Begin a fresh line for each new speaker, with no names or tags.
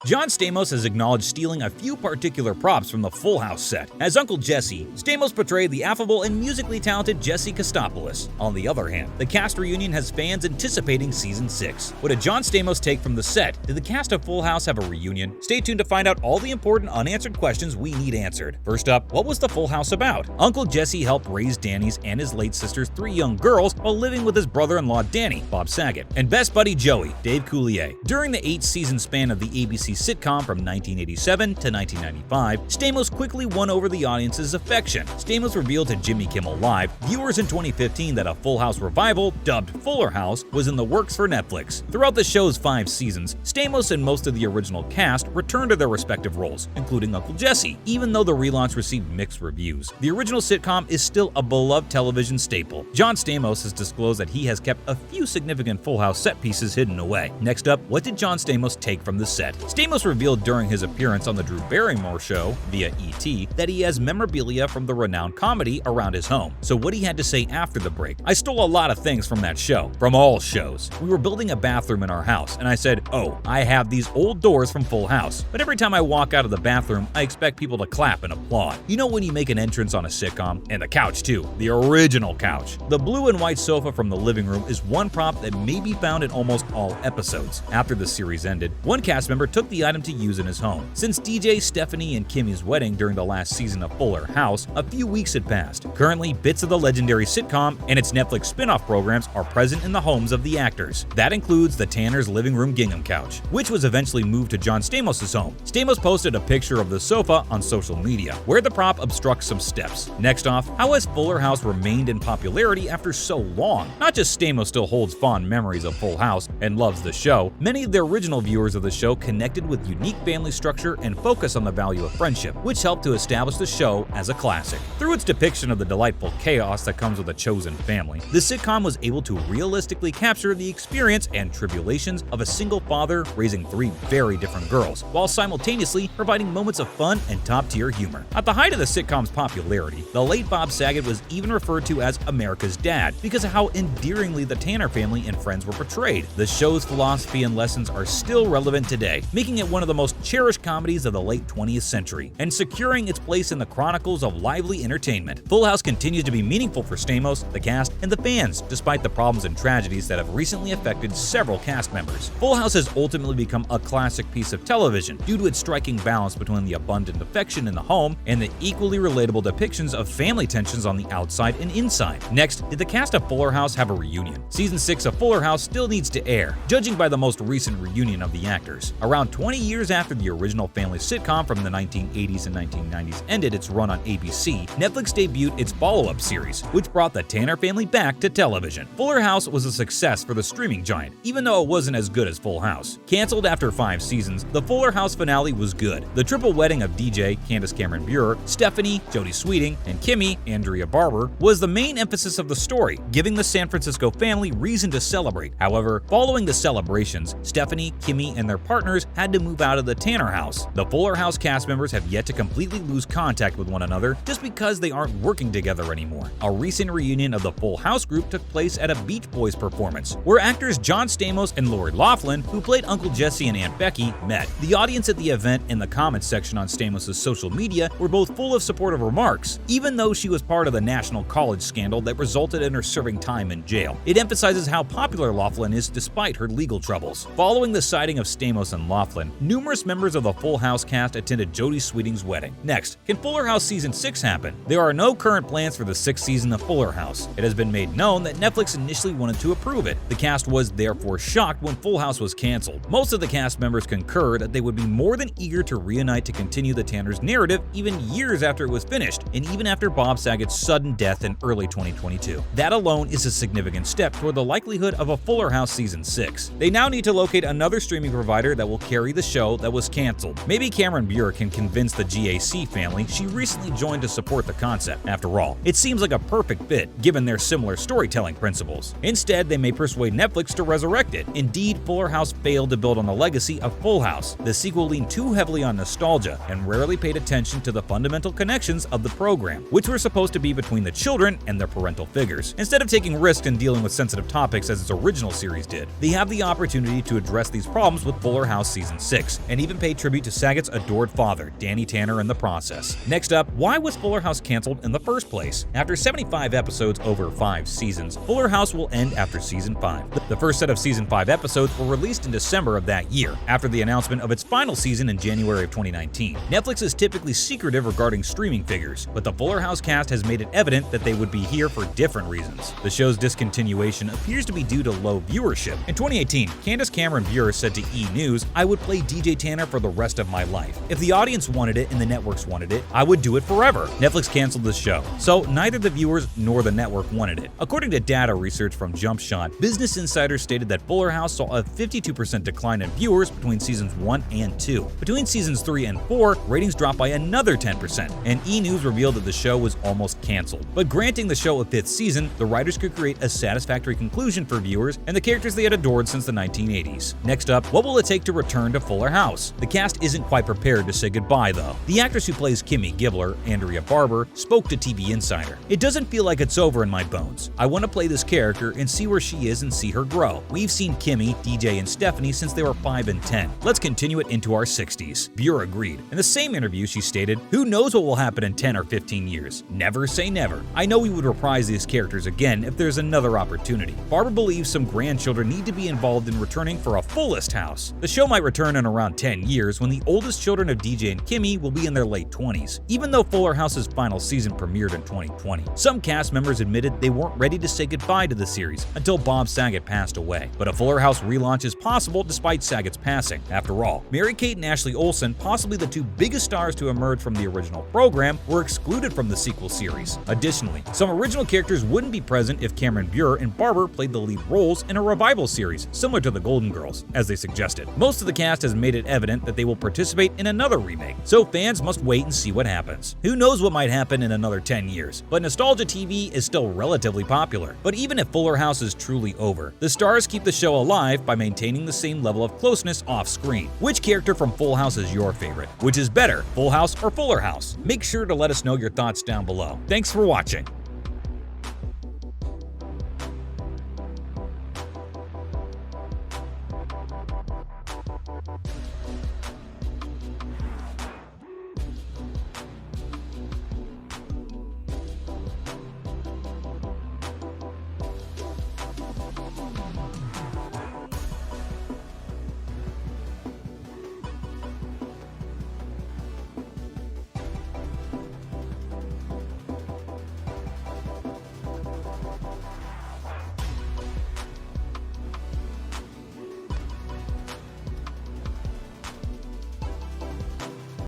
John Stamos has acknowledged stealing a few particular props from the Full House set. As Uncle Jesse, Stamos portrayed the affable and musically talented Jesse Kastopolis. On the other hand, the cast reunion has fans anticipating Season 6. What did John Stamos take from the set? Did the cast of Full House have a reunion? Stay tuned to find out all the important unanswered questions we need answered. First up, what was the Full House about? Uncle Jesse helped raise Danny's and his late sister's 3 young girls while living with his brother-in-law Danny, Bob Saget, and best buddy Joey, Dave Coulier. During the 8-season span of the ABC sitcom from 1987 to 1995, Stamos quickly won over the audience's affection. Stamos revealed to Jimmy Kimmel Live viewers in 2015 that a Full House revival, dubbed Fuller House, was in the works for Netflix. Throughout the show's 5 seasons, Stamos and most of the original cast returned to their respective roles, including Uncle Jesse, even though the relaunch received mixed reviews. The original sitcom is still a beloved television staple. John Stamos has disclosed that he has kept a few significant Full House set pieces hidden away. Next up, what did John Stamos take from the set? Stamos revealed during his appearance on the Drew Barrymore show via ET that he has memorabilia from the renowned comedy around his home. So what he had to say after the break: I stole a lot of things from that show, from all shows. We were building a bathroom in our house, and I said, oh, I have these old doors from Full House, but every time I walk out of the bathroom, I expect people to clap and applaud. You know when you make an entrance on a sitcom? And the couch too, the original couch. The blue and white sofa from the living room is one prop that may be found in almost all episodes. After the series ended, one cast member took the item to use in his home. Since DJ, Stephanie, and Kimmy's wedding during the last season of Fuller House, a few weeks had passed. Currently, bits of the legendary sitcom and its Netflix spin-off programs are present in the homes of the actors. That includes the Tanner's living room gingham couch, which was eventually moved to John Stamos' home. Stamos posted a picture of the sofa on social media, where the prop obstructs some steps. Next off, how has Fuller House remained in popularity after so long? Not just Stamos still holds fond memories of Full House and loves the show, many of the original viewers of the show connected with unique family structure and focus on the value of friendship, which helped to establish the show as a classic. Through its depiction of the delightful chaos that comes with a chosen family, the sitcom was able to realistically capture the experience and tribulations of a single father raising 3 very different girls, while simultaneously providing moments of fun and top-tier humor. At the height of the sitcom's popularity, the late Bob Saget was even referred to as America's dad because of how endearingly the Tanner family and friends were portrayed. The show's philosophy and lessons are still relevant today, making it one of the most cherished comedies of the late 20th century and securing its place in the chronicles of lively entertainment. Full House continues to be meaningful for Stamos, the cast, and the fans, despite the problems and tragedies that have recently affected several cast members. Full House has ultimately become a classic piece of television due to its striking balance between the abundant affection in the home and the equally relatable depictions of family tensions on the outside and inside. Next, did the cast of Fuller House have a reunion? Season 6 of Fuller House still needs to air, judging by the most recent reunion of the actors. Around 20 years after the original family sitcom from the 1980s and 1990s ended its run on ABC, Netflix debuted its follow-up series, which brought the Tanner family back to television. Fuller House was a success for the streaming giant, even though it wasn't as good as Full House. Canceled after 5 seasons, the Fuller House finale was good. The triple wedding of DJ, Candace Cameron Bure, Stephanie, Jodie Sweeting, and Kimmy, Andrea Barber, was the main emphasis of the story, giving the San Francisco family reason to celebrate. However, following the celebrations, Stephanie, Kimmy, and their partners had to move out of the Tanner house. The Fuller House cast members have yet to completely lose contact with one another just because they aren't working together anymore. A recent reunion of the Full House group took place at a Beach Boys performance, where actors John Stamos and Lori Loughlin, who played Uncle Jesse and Aunt Becky, met. The audience at the event and the comments section on Stamos' social media were both full of supportive remarks, even though she was part of the national college scandal that resulted in her serving time in jail. It emphasizes how popular Loughlin is despite her legal troubles. Following the sighting of Stamos and Loughlin, numerous members of the Full House cast attended Jodie Sweeting's wedding. Next, can Fuller House Season 6 happen? There are no current plans for the 6th season of Fuller House. It has been made known that Netflix initially wanted to approve it. The cast was therefore shocked when Full House was canceled. Most of the cast members concur that they would be more than eager to reunite to continue the Tanner's narrative even years after it was finished, and even after Bob Saget's sudden death in early 2022. That alone is a significant step toward the likelihood of a Fuller House Season 6. They now need to locate another streaming provider that will carry the show that was canceled. Maybe Cameron Bure can convince the GAC family she recently joined to support the concept. After all, it seems like a perfect fit given their similar storytelling principles. Instead, they may persuade Netflix to resurrect it. Indeed, Fuller House failed to build on the legacy of Full House. The sequel leaned too heavily on nostalgia and rarely paid attention to the fundamental connections of the program, which were supposed to be between the children and their parental figures. Instead of taking risks and dealing with sensitive topics as its original series did, they have the opportunity to address these problems with Fuller House Season season 6, and even paid tribute to Saget's adored father, Danny Tanner, in the process. Next up, why was Fuller House canceled in the first place? After 75 episodes over 5 seasons, Fuller House will end after season 5. The first set of season 5 episodes were released in December of that year, after the announcement of its final season in January of 2019. Netflix is typically secretive regarding streaming figures, but the Fuller House cast has made it evident that they would be here for different reasons. The show's discontinuation appears to be due to low viewership. In 2018, Candace Cameron Bure said to E! News, "I would play DJ Tanner for the rest of my life. If the audience wanted it and the networks wanted it, I would do it forever." Netflix canceled the show, so neither the viewers nor the network wanted it. According to data research from JumpShot, Business Insider stated that Fuller House saw a 52% decline in viewers between seasons 1 and 2. Between seasons 3 and 4, ratings dropped by another 10%, and E! News revealed that the show was almost canceled. But granting the show a 5th season, the writers could create a satisfactory conclusion for viewers and the characters they had adored since the 1980s. Next up, what will it take to return to Fuller House? The cast isn't quite prepared to say goodbye, though. The actress who plays Kimmy Gibbler, Andrea Barber, spoke to TV Insider. "It doesn't feel like it's over in my bones. I want to play this character and see where she is and see her grow. We've seen Kimmy, DJ, and Stephanie since they were 5 and 10. Let's continue it into our 60s. Bure agreed. In the same interview, she stated, "Who knows what will happen in 10 or 15 years? Never say never. I know we would reprise these characters again if there's another opportunity." Barber believes some grandchildren need to be involved in returning for a fullest house. The show might return in around 10 years when the oldest children of DJ and Kimmy will be in their late 20s, even though Fuller House's final season premiered in 2020. Some cast members admitted they weren't ready to say goodbye to the series until Bob Saget passed away. But a Fuller House relaunch is possible despite Saget's passing. After all, Mary-Kate and Ashley Olsen, possibly the 2 biggest stars to emerge from the original program, were excluded from the sequel series. Additionally, some original characters wouldn't be present if Cameron Bure and Barber played the lead roles in a revival series, similar to The Golden Girls, as they suggested. Most of the cast has made it evident that they will participate in another remake, so fans must wait and see what happens. Who knows what might happen in another 10 years, but nostalgia TV is still relatively popular. But even if Fuller House is truly over, the stars keep the show alive by maintaining the same level of closeness off-screen. Which character from Full House is your favorite? Which is better, Full House or Fuller House? Make sure to let us know your thoughts down below. Thanks for watching.